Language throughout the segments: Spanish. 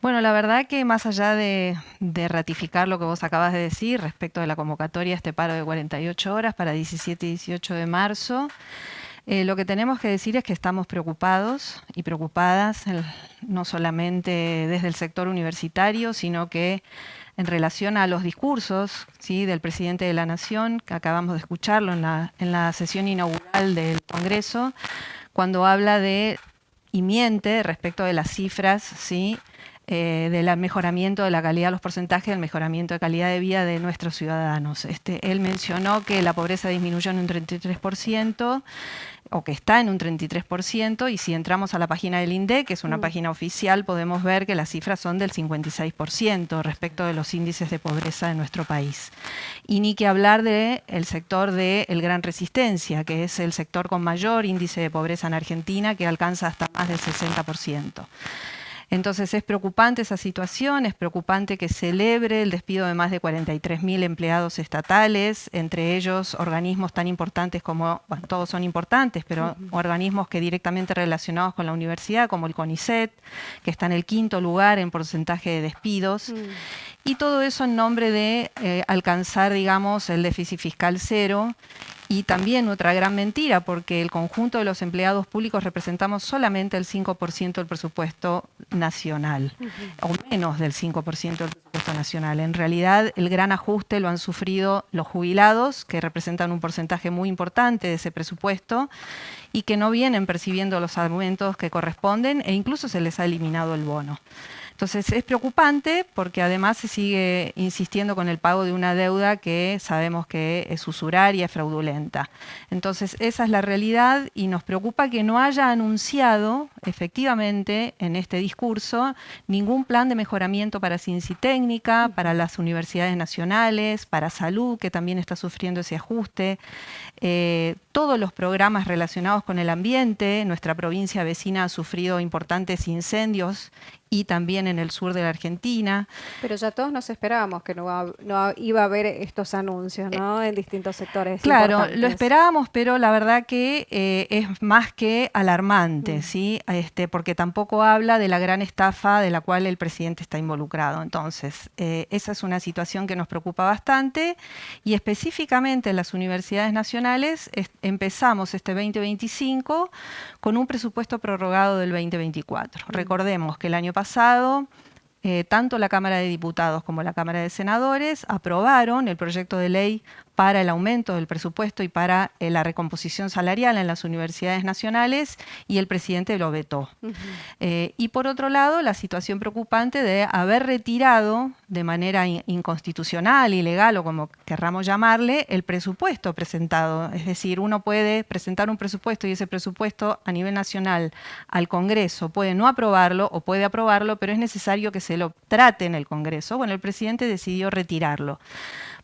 Bueno, la verdad que más allá de ratificar lo que vos acabas de decir respecto de la convocatoria a este paro de 48 horas para 17 y 18 de marzo, lo que tenemos que decir es que estamos preocupados y preocupadas, no solamente desde el sector universitario, sino que en relación a los discursos, ¿sí?, del presidente de la Nación, que acabamos de escucharlo en la sesión inaugural del Congreso, cuando habla de y miente respecto de las cifras, ¿sí?, del mejoramiento de la calidad, los porcentajes del mejoramiento de calidad de vida de nuestros ciudadanos. Él mencionó que la pobreza disminuyó en un 33%, o que está en un 33%, y si entramos a la página del INDEC, que es una página oficial, podemos ver que las cifras son del 56% respecto de los índices de pobreza de nuestro país. Y ni que hablar del sector del Gran Resistencia, que es el sector con mayor índice de pobreza en Argentina, que alcanza hasta más del 60%. Entonces es preocupante esa situación, es preocupante que celebre el despido de más de 43.000 empleados estatales, entre ellos organismos tan importantes como, bueno, todos son importantes, pero organismos que directamente relacionados con la universidad, como el CONICET, que está en el 5º lugar en porcentaje de despidos. Y todo eso en nombre de alcanzar, digamos, el déficit fiscal cero. Y también otra gran mentira, porque el conjunto de los empleados públicos representamos solamente el 5% del presupuesto nacional, o menos del 5% del presupuesto nacional. En realidad, el gran ajuste lo han sufrido los jubilados, que representan un porcentaje muy importante de ese presupuesto, y que no vienen percibiendo los aumentos que corresponden, e incluso se les ha eliminado el bono. Entonces es preocupante porque además se sigue insistiendo con el pago de una deuda que sabemos que es usuraria, es fraudulenta. Entonces esa es la realidad y nos preocupa que no haya anunciado efectivamente en este discurso ningún plan de mejoramiento para ciencia y técnica, para las universidades nacionales, para salud, que también está sufriendo ese ajuste. Todos los programas relacionados con el ambiente, nuestra provincia vecina ha sufrido importantes incendios y también en el sur de la Argentina. Pero ya todos nos esperábamos que no iba a haber estos anuncios, ¿no?, en distintos sectores. Claro, importantes. lo esperábamos, pero la verdad que es más que alarmante, ¿sí? Porque tampoco habla de la gran estafa de la cual el presidente está involucrado. Entonces, esa es una situación que nos preocupa bastante y específicamente en las universidades nacionales empezamos este 2025 con un presupuesto prorrogado del 2024. Recordemos que el año pasado tanto la Cámara de Diputados como la Cámara de Senadores aprobaron el proyecto de ley para el aumento del presupuesto y para la recomposición salarial en las universidades nacionales, y el presidente lo vetó. Y por otro lado, la situación preocupante de haber retirado de manera inconstitucional, ilegal o como querramos llamarle, el presupuesto presentado. Es decir, uno puede presentar un presupuesto y ese presupuesto a nivel nacional al Congreso puede no aprobarlo o puede aprobarlo, pero es necesario que se lo trate en el Congreso. Bueno, el presidente decidió retirarlo.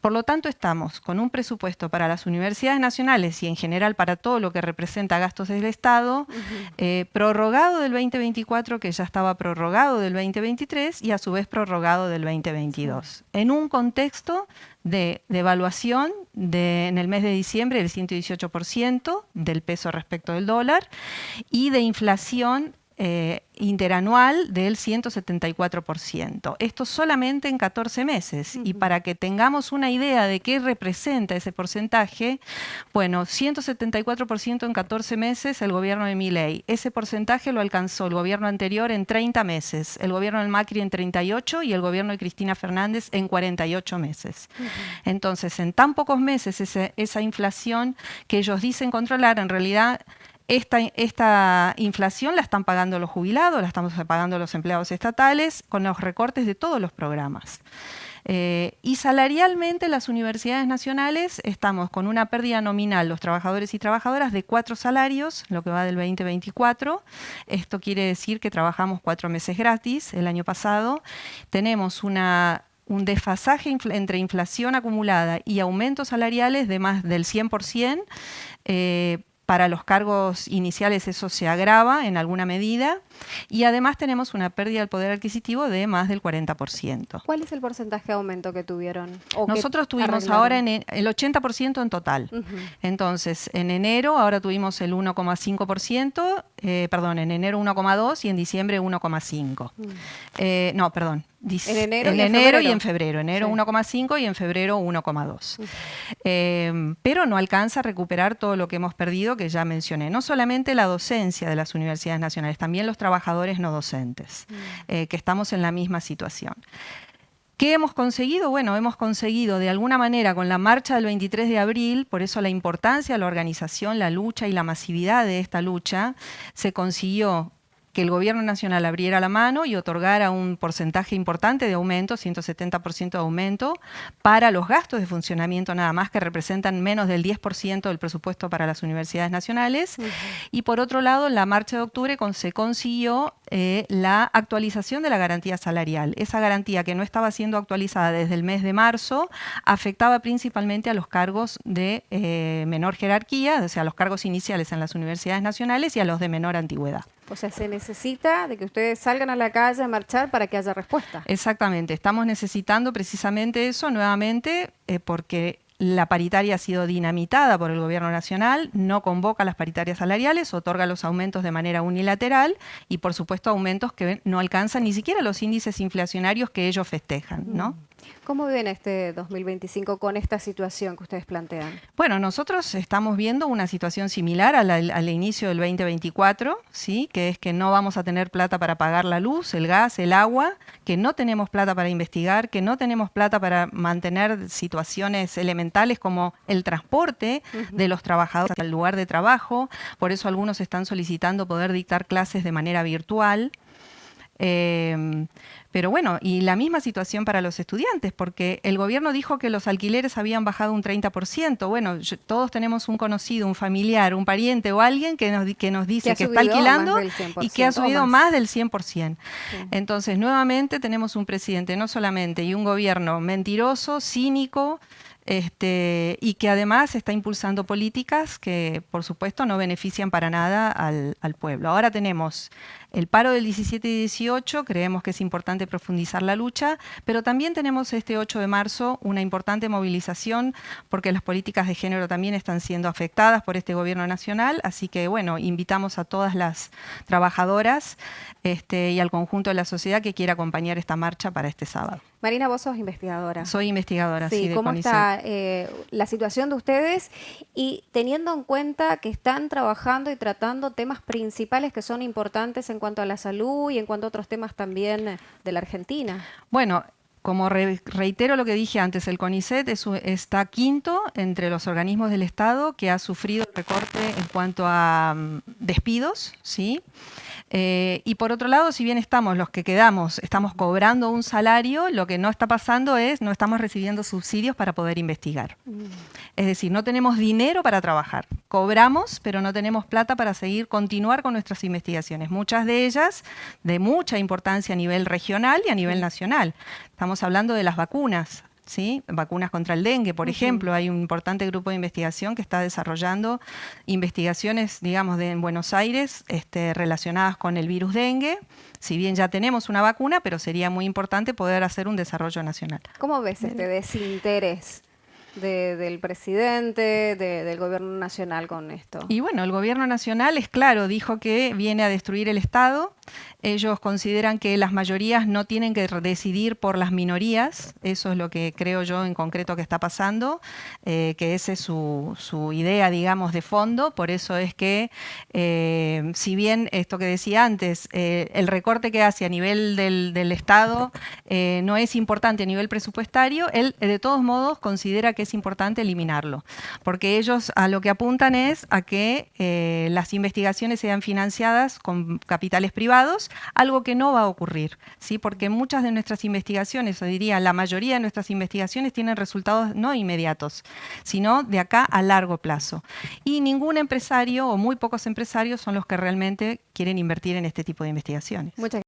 Por lo tanto, estamos con un presupuesto para las universidades nacionales y en general para todo lo que representa gastos del Estado, prorrogado del 2024, que ya estaba prorrogado del 2023 y a su vez prorrogado del 2022. En un contexto de devaluación en el mes de diciembre del 118% del peso respecto del dólar y de inflación interanual del 174%. Esto solamente en 14 meses. Y para que tengamos una idea de qué representa ese porcentaje, bueno, 174% en 14 meses el gobierno de Milei. Ese porcentaje lo alcanzó el gobierno anterior en 30 meses, el gobierno del Macri en 38 y el gobierno de Cristina Fernández en 48 meses. Entonces, en tan pocos meses esa inflación que ellos dicen controlar, en realidad esta inflación la están pagando los jubilados, la estamos pagando los empleados estatales con los recortes de todos los programas. Y salarialmente las universidades nacionales estamos con una pérdida nominal, los trabajadores y trabajadoras, de 4 salarios, lo que va del 2024. Esto quiere decir que trabajamos 4 meses gratis el año pasado. Tenemos un desfasaje entre inflación acumulada y aumentos salariales de más del 100%. Para los cargos iniciales eso se agrava en alguna medida y además tenemos una pérdida del poder adquisitivo de más del 40%. ¿Cuál es el porcentaje de aumento que tuvieron? Nosotros tuvimos ahora el 80% en total. Entonces, en enero ahora tuvimos el 1,5%, en enero 1,2 y en diciembre 1,5. No, perdón. En enero y en febrero. Enero Sí. 1,5 y en febrero 1,2. Pero no alcanza a recuperar todo lo que hemos perdido, que ya mencioné. No solamente la docencia de las universidades nacionales, también los trabajadores no docentes, que estamos en la misma situación. ¿Qué hemos conseguido? Bueno, hemos conseguido de alguna manera con la marcha del 23 de abril, por eso la importancia de la organización, la lucha y la masividad de esta lucha, se consiguió que el gobierno nacional abriera la mano y otorgara un porcentaje importante de aumento, 170% de aumento, para los gastos de funcionamiento nada más, que representan menos del 10% del presupuesto para las universidades nacionales. Y por otro lado, en la marcha de octubre se consiguió la actualización de la garantía salarial. Esa garantía, que no estaba siendo actualizada desde el mes de marzo, afectaba principalmente a los cargos de menor jerarquía, o sea, a los cargos iniciales en las universidades nacionales y a los de menor antigüedad. O sea, se necesita de que ustedes salgan a la calle a marchar para que haya respuesta. Exactamente, estamos necesitando precisamente eso nuevamente porque la paritaria ha sido dinamitada por el gobierno nacional, no convoca las paritarias salariales, otorga los aumentos de manera unilateral y por supuesto aumentos que no alcanzan ni siquiera los índices inflacionarios que ellos festejan, ¿no? ¿Cómo viven este 2025 con esta situación que ustedes plantean? Bueno, nosotros estamos viendo una situación similar al inicio del 2024, ¿sí? Que es que no vamos a tener plata para pagar la luz, el gas, el agua, que no tenemos plata para investigar, que no tenemos plata para mantener situaciones elementales como el transporte de los trabajadores al lugar de trabajo. Por eso algunos están solicitando poder dictar clases de manera virtual. Pero bueno, y la misma situación para los estudiantes, porque el gobierno dijo que los alquileres habían bajado un 30%. Bueno, todos tenemos un conocido, un familiar, un pariente o alguien que nos dice que está alquilando y que ha subido más del 100%. Sí. Entonces, nuevamente tenemos un presidente no solamente y un gobierno mentiroso, cínico, y que además está impulsando políticas que, por supuesto, no benefician para nada al pueblo. Ahora tenemos el paro del 17 y 18, creemos que es importante profundizar la lucha, pero también tenemos este 8 de marzo una importante movilización porque las políticas de género también están siendo afectadas por este gobierno nacional, así que, bueno, invitamos a todas las trabajadoras y al conjunto de la sociedad que quiera acompañar esta marcha para este sábado. Marina, vos sos investigadora. Soy investigadora, sí, de ¿cómo CONICET. está la situación de ustedes? Y teniendo en cuenta que están trabajando y tratando temas principales que son importantes en cuanto a la salud y en cuanto a otros temas también de la Argentina. Bueno, como reitero lo que dije antes, el CONICET está quinto entre los organismos del Estado que ha sufrido el recorte en cuanto a despidos, ¿sí? Y por otro lado, si bien los que quedamos, estamos cobrando un salario, lo que no está pasando es, no estamos recibiendo subsidios para poder investigar. Es decir, no tenemos dinero para trabajar. Cobramos, pero no tenemos plata para continuar con nuestras investigaciones. Muchas de ellas de mucha importancia a nivel regional y a nivel nacional. Estamos hablando de las vacunas. ¿Sí? Vacunas contra el dengue, por ejemplo. Hay un importante grupo de investigación que está desarrollando investigaciones, digamos, en Buenos Aires relacionadas con el virus dengue. Si bien ya tenemos una vacuna, pero sería muy importante poder hacer un desarrollo nacional. ¿Cómo ves este desinterés del presidente, del gobierno nacional con esto? Y bueno, el gobierno nacional es claro, dijo que viene a destruir el Estado. Ellos consideran que las mayorías no tienen que decidir por las minorías. Eso es lo que creo yo en concreto que está pasando, que esa es su idea, digamos, de fondo. Por eso es que, si bien esto que decía antes, el recorte que hace a nivel del Estado no es importante a nivel presupuestario, él de todos modos considera que es importante eliminarlo, porque ellos a lo que apuntan es a que las investigaciones sean financiadas con capitales privados, algo que no va a ocurrir, ¿sí? Porque muchas de nuestras investigaciones, o diría la mayoría de nuestras investigaciones, tienen resultados no inmediatos, sino de acá a largo plazo. Y ningún empresario o muy pocos empresarios son los que realmente quieren invertir en este tipo de investigaciones. Muchas